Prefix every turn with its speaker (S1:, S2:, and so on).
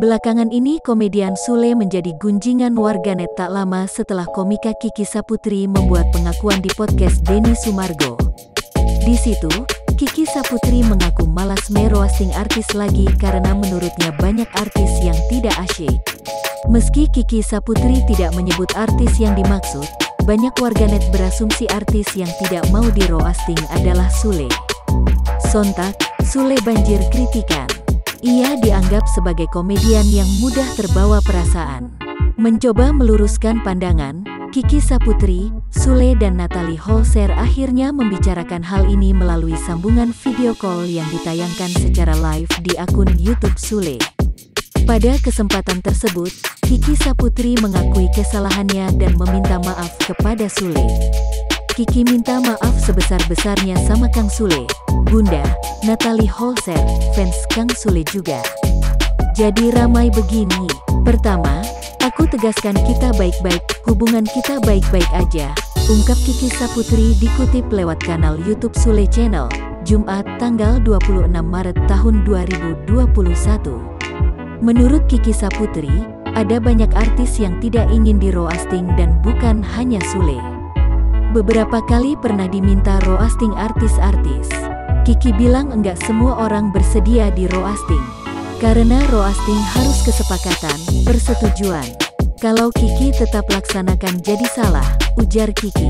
S1: Belakangan ini komedian Sule menjadi gunjingan warganet tak lama setelah komika Kiki Saputri membuat pengakuan di podcast Denny Sumargo. Di situ, Kiki Saputri mengaku malas meroasting artis lagi karena menurutnya banyak artis yang tidak asyik. Meski Kiki Saputri tidak menyebut artis yang dimaksud, banyak warganet berasumsi artis yang tidak mau di-roasting adalah Sule. Sontak, Sule banjir kritikan. Ia dianggap sebagai komedian yang mudah terbawa perasaan. Mencoba meluruskan pandangan, Kiki Saputri, Sule dan Natalie Holzer akhirnya membicarakan hal ini melalui sambungan video call yang ditayangkan secara live di akun YouTube Sule. Pada kesempatan tersebut, Kiki Saputri mengakui kesalahannya dan meminta maaf kepada Sule. Kiki minta maaf sebesar-besarnya sama Kang Sule, Bunda, Natalie Holzer, fans Kang Sule juga. Jadi ramai begini. Pertama, aku tegaskan kita baik-baik, hubungan kita baik-baik aja, ungkap Kiki Saputri dikutip lewat kanal YouTube Sule Channel, Jumat tanggal 26 Maret tahun 2021. Menurut Kiki Saputri, ada banyak artis yang tidak ingin di-roasting dan bukan hanya Sule. Beberapa kali pernah diminta roasting artis-artis. Kiki bilang enggak semua orang bersedia di-roasting. Karena roasting harus kesepakatan, persetujuan. Kalau Kiki tetap laksanakan jadi salah, ujar Kiki.